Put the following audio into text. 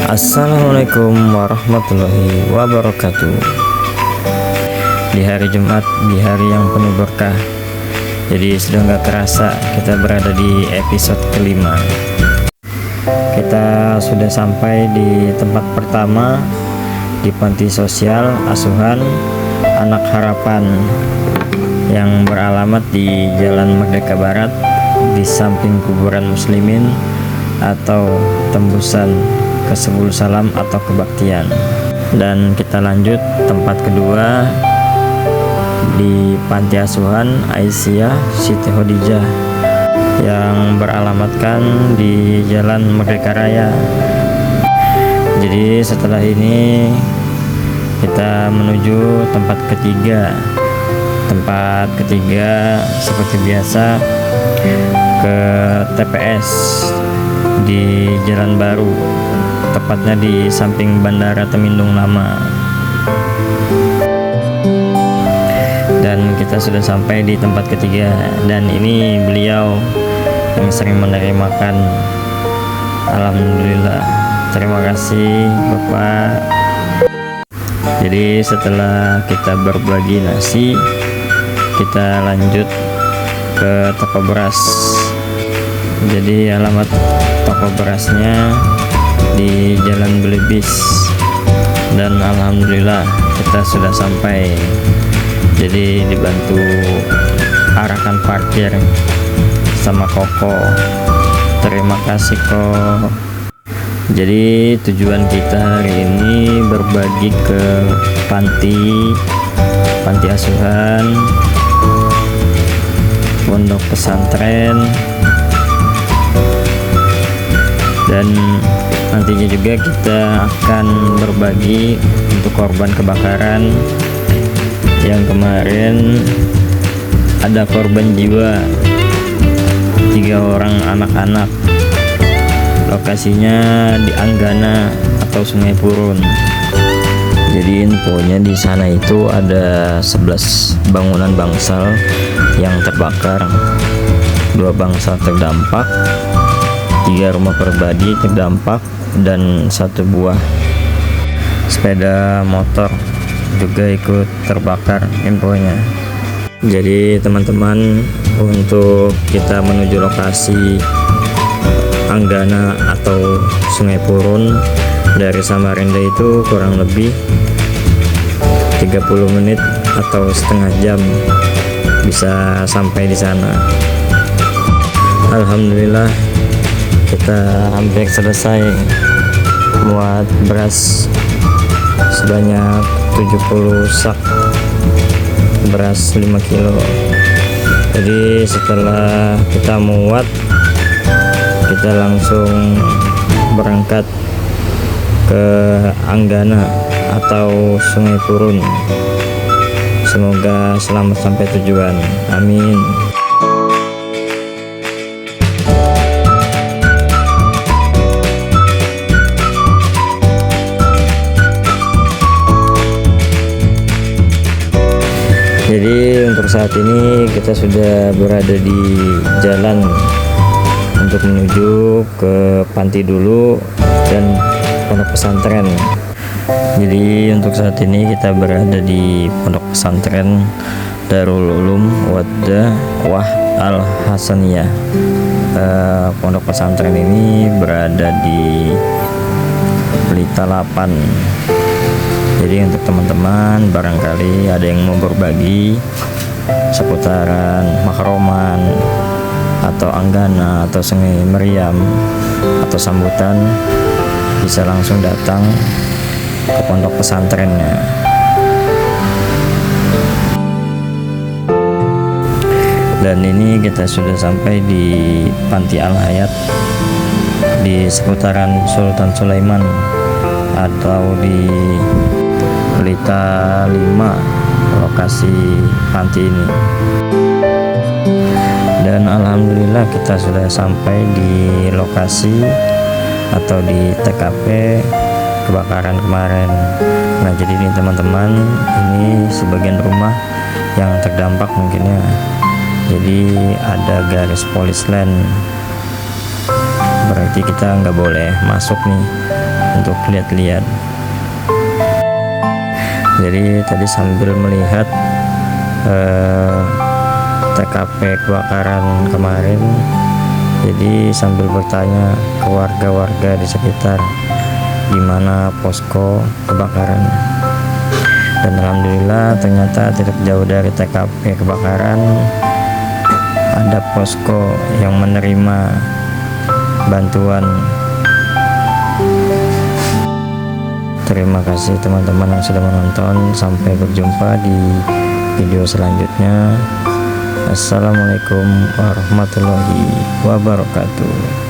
Assalamualaikum warahmatullahi wabarakatuh. Di hari Jumat, di hari yang penuh berkah, jadi sudah nggak kerasa kita berada di episode kelima. Kita sudah sampai di tempat pertama, di panti sosial asuhan Anak Harapan yang beralamat di Jalan Merdeka Barat, di samping kuburan muslimin atau tembusan ke Sebul Salam atau kebaktian. Dan kita lanjut tempat kedua di panti asuhan Aisyah Siti Khadijah yang beralamatkan di Jalan Merdeka Raya. Jadi setelah ini kita menuju tempat ketiga. Tempat ketiga seperti biasa ke TPS di Jalan Baru, tepatnya di samping Bandara Temindung Lama. Dan kita sudah sampai di tempat ketiga, dan ini beliau yang sering menerima makan. Alhamdulillah, terima kasih Bapak. Jadi setelah kita berbagi nasi, kita lanjut ke toko beras. Jadi alamat toko berasnya di Jalan Belibis, dan alhamdulillah kita sudah sampai. Jadi dibantu arahkan parkir sama Koko. Terima kasih Kok. Jadi tujuan kita hari ini berbagi ke panti asuhan, pondok pesantren, dan nantinya juga kita akan berbagi untuk korban kebakaran yang kemarin ada korban jiwa 3 orang anak-anak. Lokasinya di Anggana atau Sungai Purun. Jadi infonya di sana itu ada 11 bangunan bangsal yang terbakar, 2 bangsal terdampak, 3 rumah pribadi terdampak, dan 1 buah sepeda motor juga ikut terbakar infonya. Jadi teman-teman, untuk kita menuju lokasi Anggana atau Sungai Purun dari Samarinda itu kurang lebih 30 menit atau setengah jam bisa sampai di sana. Alhamdulillah kita hampir selesai muat beras sebanyak 70 sak beras 5 kilo. Jadi setelah kita muat, kita langsung berangkat ke Anggana atau Sungai Purun. Semoga selamat sampai tujuan, amin. Jadi untuk saat ini kita sudah berada di jalan untuk menuju ke panti dulu dan pondok pesantren. Jadi untuk saat ini kita berada di pondok pesantren Darul Ulum Wah Al Hasaniyah. Pondok pesantren ini berada di Pelita 8. Jadi untuk teman-teman barangkali ada yang mau berbagi seputaran Makroman atau Anggana atau Sungai Meriam atau sambutan, bisa langsung datang ke pondok pesantrennya. Dan ini kita sudah sampai di Panti Al Hayat di seputaran Sultan Sulaiman atau di Pelita 5 lokasi panti ini. Dan alhamdulillah kita sudah sampai di lokasi atau di TKP kebakaran kemarin. Nah jadi ini teman-teman, ini sebagian rumah yang terdampak mungkinnya. Jadi ada garis polis line, berarti kita nggak boleh masuk nih untuk lihat-lihat. Jadi tadi sambil melihat TKP kebakaran kemarin, jadi sambil bertanya ke warga-warga di sekitar gimana posko kebakaran, dan alhamdulillah ternyata tidak jauh dari TKP kebakaran ada posko yang menerima bantuan. Terima kasih teman-teman yang sudah menonton. Sampai berjumpa di video selanjutnya. Assalamualaikum warahmatullahi wabarakatuh.